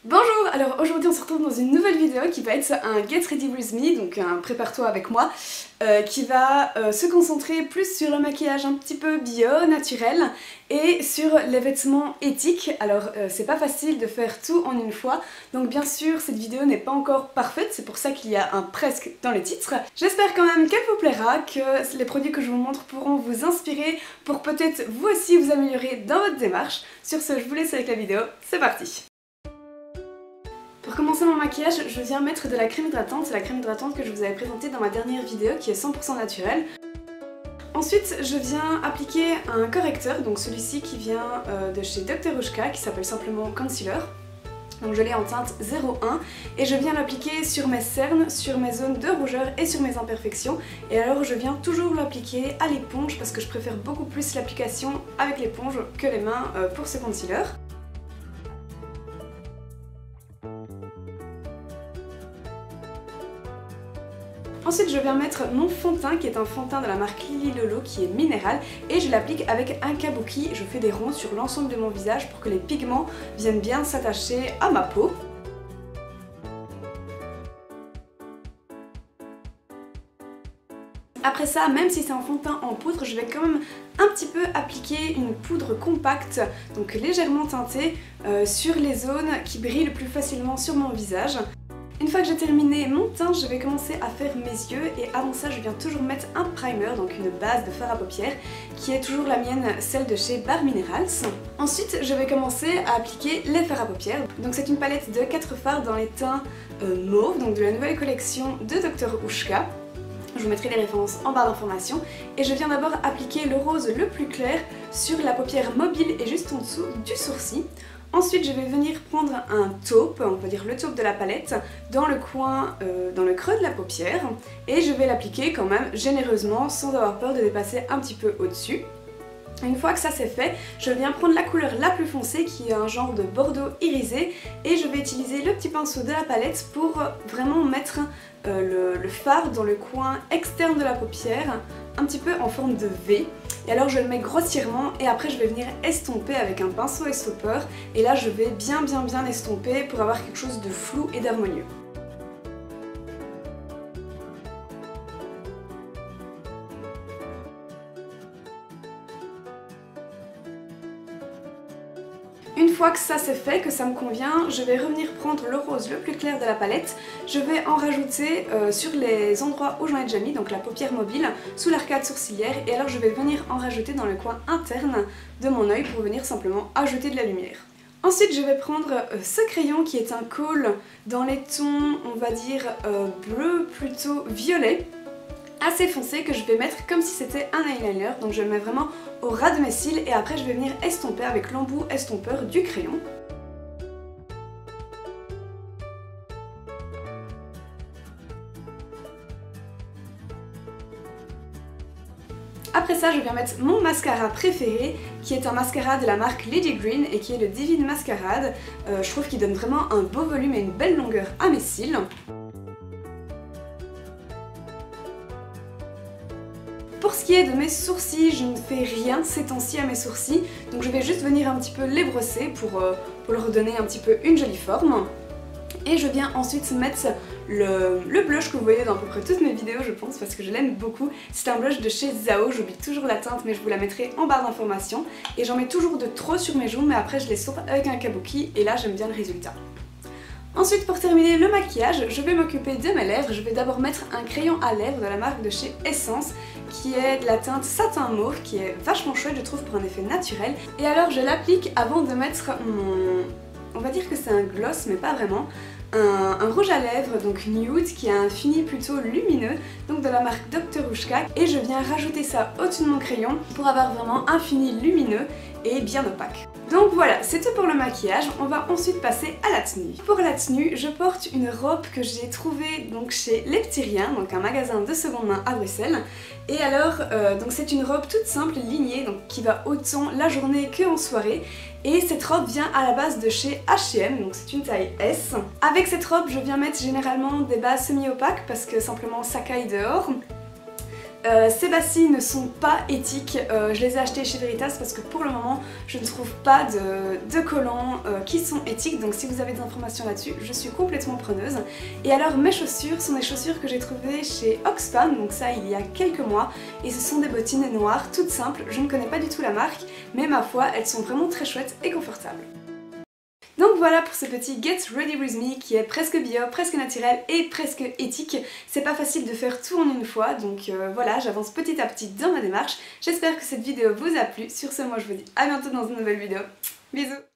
Bonjour, alors aujourd'hui on se retrouve dans une nouvelle vidéo qui va être un Get Ready With Me, donc un prépare-toi avec moi, qui va se concentrer plus sur le maquillage un petit peu bio, naturel, et sur les vêtements éthiques. Alors c'est pas facile de faire tout en une fois, donc bien sûr cette vidéo n'est pas encore parfaite, c'est pour ça qu'il y a un presque dans le titre. J'espère quand même qu'elle vous plaira, que les produits que je vous montre pourront vous inspirer pour peut-être vous aussi vous améliorer dans votre démarche. Sur ce, je vous laisse avec la vidéo, c'est parti! Pour commencer mon maquillage, je viens mettre de la crème hydratante, c'est la crème hydratante que je vous avais présentée dans ma dernière vidéo qui est 100% naturelle. Ensuite, je viens appliquer un correcteur, donc celui-ci qui vient de chez Dr. Ushka, qui s'appelle simplement Concealer. Donc je l'ai en teinte 01 et je viens l'appliquer sur mes cernes, sur mes zones de rougeur et sur mes imperfections. Et alors je viens toujours l'appliquer à l'éponge parce que je préfère beaucoup plus l'application avec l'éponge que les mains pour ce concealer. Ensuite je viens mettre mon fond de teint qui est un fond de teint de la marque Lily Lolo qui est minéral et je l'applique avec un kabuki. Je fais des ronds sur l'ensemble de mon visage pour que les pigments viennent bien s'attacher à ma peau. Après ça, même si c'est un fond de teint en poudre, je vais quand même un petit peu appliquer une poudre compacte, donc légèrement teintée, sur les zones qui brillent le plus facilement sur mon visage. Une fois que j'ai terminé mon teint, je vais commencer à faire mes yeux et avant ça je viens toujours mettre un primer, donc une base de fard à paupières qui est toujours la mienne, celle de chez Bare Minerals. Ensuite je vais commencer à appliquer les fards à paupières, donc c'est une palette de 4 fards dans les teints mauve, donc de la nouvelle collection de Dr. Ushka. Je vous mettrai les références en barre d'informations et je viens d'abord appliquer le rose le plus clair sur la paupière mobile et juste en dessous du sourcil. Ensuite je vais venir prendre un taupe, on peut dire le taupe de la palette, dans le coin, dans le creux de la paupière et je vais l'appliquer quand même généreusement sans avoir peur de dépasser un petit peu au-dessus. Une fois que ça c'est fait, je viens prendre la couleur la plus foncée qui est un genre de bordeaux irisé et je vais utiliser le petit pinceau de la palette pour vraiment mettre le fard dans le coin externe de la paupière, un petit peu en forme de V. Et alors je le mets grossièrement et après je vais venir estomper avec un pinceau estompeur et là je vais bien estomper pour avoir quelque chose de flou et d'harmonieux. Une fois que ça c'est fait, que ça me convient, je vais revenir prendre le rose le plus clair de la palette. Je vais en rajouter sur les endroits où j'en ai déjà mis, donc la paupière mobile, sous l'arcade sourcilière, et alors je vais venir en rajouter dans le coin interne de mon œil pour venir simplement ajouter de la lumière. Ensuite je vais prendre ce crayon qui est un kohl dans les tons, on va dire bleu plutôt violet, assez foncé, que je vais mettre comme si c'était un eyeliner, donc je le mets vraiment au ras de mes cils et après je vais venir estomper avec l'embout estompeur du crayon. Après ça, je viens mettre mon mascara préféré, qui est un mascara de la marque Lady Green et qui est le Divine Mascarade. Je trouve qu'il donne vraiment un beau volume et une belle longueur à mes cils. Pour ce qui est de mes sourcils, je ne fais rien ces temps-ci à mes sourcils, donc je vais juste venir un petit peu les brosser pour leur redonner un petit peu une jolie forme. Et je viens ensuite mettre le blush que vous voyez dans à peu près toutes mes vidéos je pense parce que je l'aime beaucoup. C'est un blush de chez Zao, j'oublie toujours la teinte mais je vous la mettrai en barre d'informations. Et j'en mets toujours de trop sur mes joues mais après je les sauve avec un kabuki et là j'aime bien le résultat. Ensuite pour terminer le maquillage, je vais m'occuper de mes lèvres. Je vais d'abord mettre un crayon à lèvres de la marque de chez Essence qui est de la teinte satin mauve qui est vachement chouette je trouve pour un effet naturel. Et alors je l'applique avant de mettre mon... on va dire que c'est un gloss mais pas vraiment. Un rouge à lèvres donc nude qui a un fini plutôt lumineux donc de la marque Dr. Ushka et je viens rajouter ça au-dessus de mon crayon pour avoir vraiment un fini lumineux et bien opaque. Donc voilà, c'est tout pour le maquillage, on va ensuite passer à la tenue. Pour la tenue, je porte une robe que j'ai trouvée donc chez Les Petits Riens, donc un magasin de seconde main à Bruxelles. Et alors, donc c'est une robe toute simple, lignée, donc qui va autant la journée qu'en soirée. Et cette robe vient à la base de chez H&M, donc c'est une taille S. Avec cette robe, je viens mettre généralement des bases semi-opaques parce que simplement ça caille dehors. Ces bas-ci ne sont pas éthiques, je les ai achetés chez Veritas parce que pour le moment je ne trouve pas de collants qui sont éthiques, donc si vous avez des informations là-dessus, je suis complètement preneuse. Et alors mes chaussures sont des chaussures que j'ai trouvées chez Oxfam, donc ça il y a quelques mois, et ce sont des bottines noires toutes simples, je ne connais pas du tout la marque, mais ma foi elles sont vraiment très chouettes et confortables. Donc voilà pour ce petit Get Ready With Me qui est presque bio, presque naturel et presque éthique. C'est pas facile de faire tout en une fois, donc voilà, j'avance petit à petit dans ma démarche. J'espère que cette vidéo vous a plu. Sur ce, moi je vous dis à bientôt dans une nouvelle vidéo. Bisous!